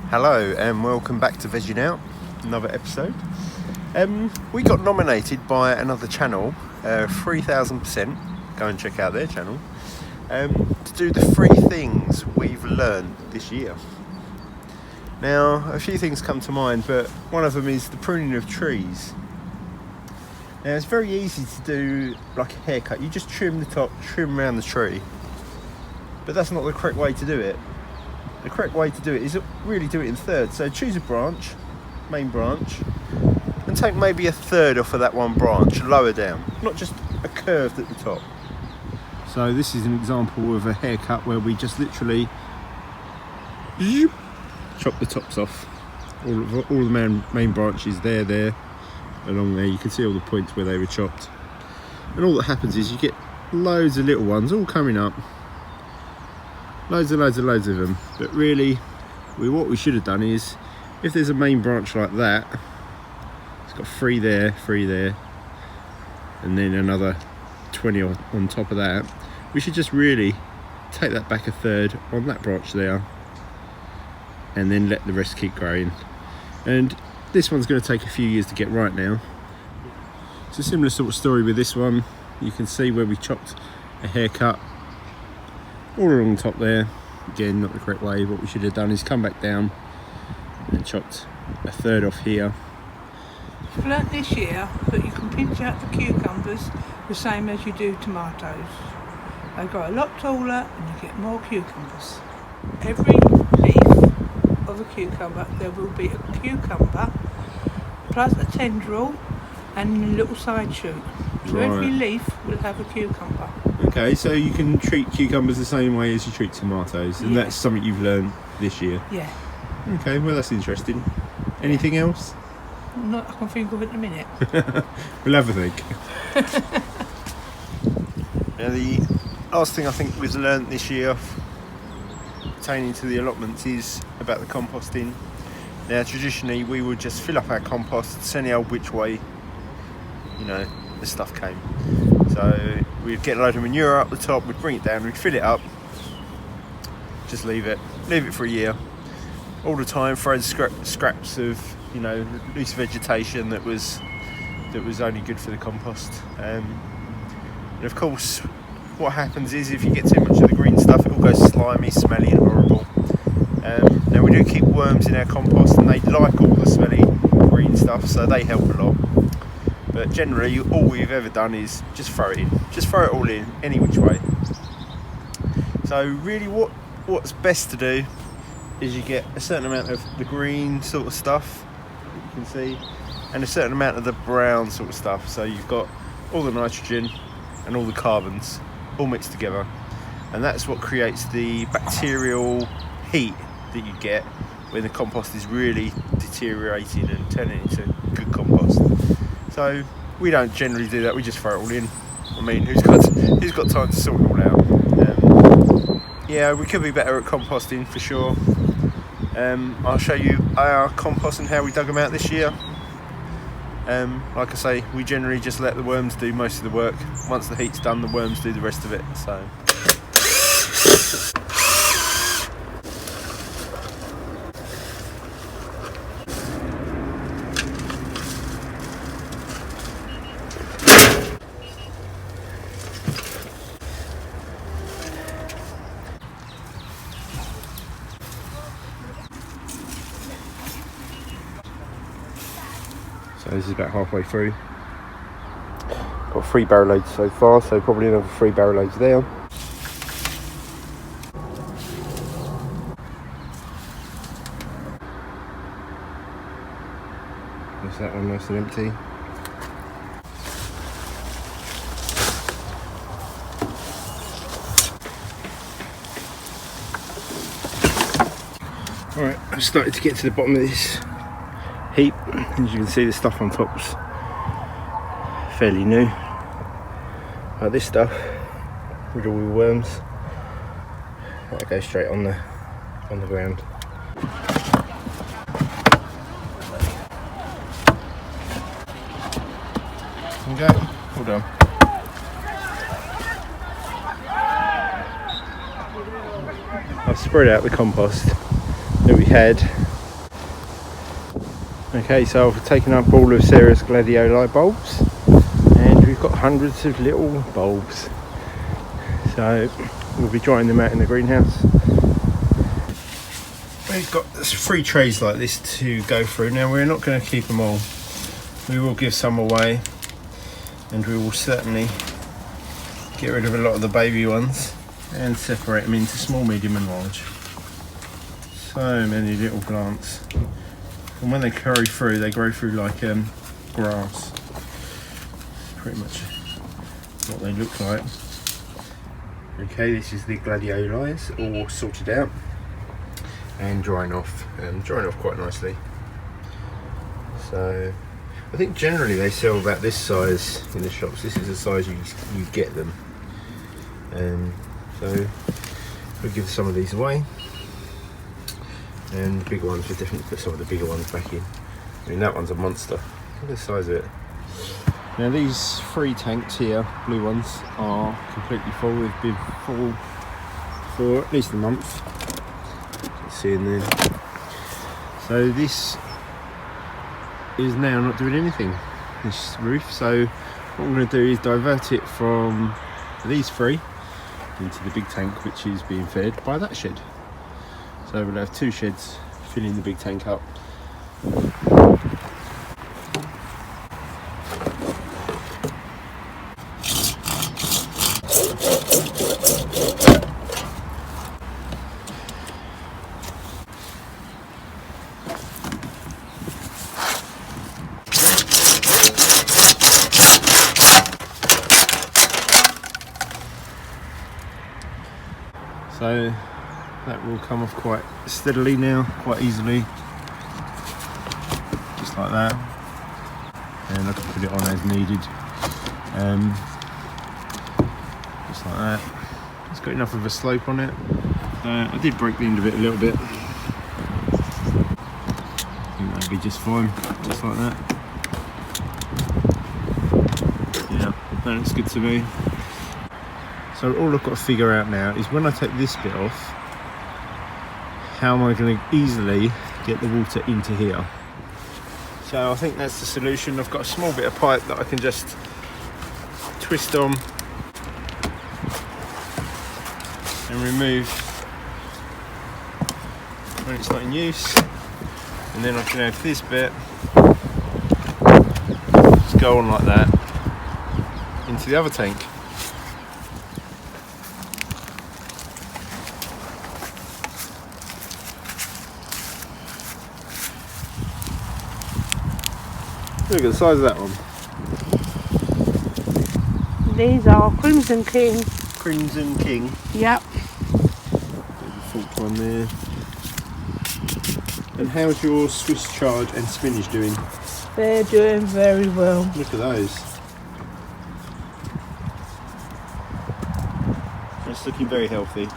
Hello and welcome back to Vegging Out, another episode. We got nominated by another channel, 3000%, go and check out their channel, to do the 3 things we've learned this year. Now, a few things come to mind, but one of them is the pruning of trees. Now, it's very easy to do like a haircut. You just trim the top, trim around the tree, but that's not the correct way to do it. The correct way to do it is really do it in thirds. So choose a branch, main branch, and take maybe a third off of that one branch, lower down, not just a curved at the top. So this is an example of a haircut where we just literally chop the tops off. All the main branches there, along there. You can see all the points where they were chopped. And all that happens is you get loads of little ones all coming up. Loads of them, but really what we should have done is, if there's a main branch like that, it's got 3 there, and then another 20 on top of that, we should just really take that back a third on that branch there and then let the rest keep growing. And this one's going to take a few years to get right now. It's a similar sort of story with this one. You can see where we chopped a haircut all along the top there. Again, not the correct way. What we should have done is come back down and chopped a third off here. I've learnt this year that you can pinch out the cucumbers the same as you do tomatoes. They grow a lot taller and you get more cucumbers. Every leaf of a cucumber, there will be a cucumber plus a tendril and a little side shoot. So every leaf will have a cucumber. Okay, so you can treat cucumbers the same way as you treat tomatoes, and that's something you've learned this year? Yeah. Okay, well that's interesting. Anything else? Not I can think of it in a minute. We'll have a think. Now the last thing I think we've learned this year pertaining to the allotments is about the composting. Now traditionally we would just fill up our compost anyhow which way, the stuff came. So we'd get a load of manure up the top, we'd bring it down, we'd fill it up, just leave it for a year. All the time throwing scraps of, loose vegetation that was only good for the compost. And of course, what happens is if you get too much of the green stuff, it all goes slimy, smelly and horrible. Now we do keep worms in our compost and they like all the smelly green stuff, so they help a lot. But generally, all we've ever done is just throw it in. Just throw it all in, any which way. So really what's best to do is you get a certain amount of the green sort of stuff, you can see, and a certain amount of the brown sort of stuff. So you've got all the nitrogen and all the carbons all mixed together. And that's what creates the bacterial heat that you get when the compost is really deteriorating and turning into good compost. So we don't generally do that, we just throw it all in. I mean, who's got time to sort it all out? Yeah, we could be better at composting for sure. I'll show you our compost and how we dug them out this year. Like I say, we generally just let the worms do most of the work. Once the heat's done, the worms do the rest of it. So this is about halfway through. Got 3 barrow loads so far, so probably another 3 barrow loads there. That's that one nice and empty. Alright, I've started to get to the bottom of this heap. As you can see, the stuff on top's fairly new. This stuff with all the worms, that goes straight on the ground. Okay, all done. I've spread out the compost that we had Okay, so I've taken up all of Sarah's gladioli bulbs, and we've got hundreds of little bulbs. So we'll be drying them out in the greenhouse. We've got 3 trays like this to go through. Now we're not going to keep them all. We will give some away, and we will certainly get rid of a lot of the baby ones and separate them into small, medium and large. So many little plants, and when they carry through, they grow through like grass. Pretty much what they look like. Okay, this is the gladiolis all sorted out and drying off quite nicely. So I think generally they sell about this size in the shops. This is the size you get them. So we'll give some of these away, and the big ones, we'll definitely put some of the bigger ones back in. I mean, that one's a monster. Look at the size of it. Now these 3 tanks here, blue ones, are completely full. They've been full for at least a month. You can see in there. So this is now not doing anything, this roof. So what I'm going to do is divert it from these 3 into the big tank, which is being fed by that shed. So we'll have 2 sheds filling the big tank up. So that will come off quite steadily now, quite easily, just like that, and I can put it on as needed, just like that. It's got enough of a slope on it. I did break the end of it a little bit. I think that'd be just fine, just like that. Yeah, that looks good to me. So all I've got to figure out now is, when I take this bit off, how am I going to easily get the water into here? So I think that's the solution. I've got a small bit of pipe that I can just twist on and remove when it's not in use, and then I can have this bit just go on like that into the other tank. Look at the size of that one. These are Crimson King. Crimson King. Yep. There's a forked one there. And how's your Swiss chard and spinach doing? They're doing very well. Look at those. That's looking very healthy.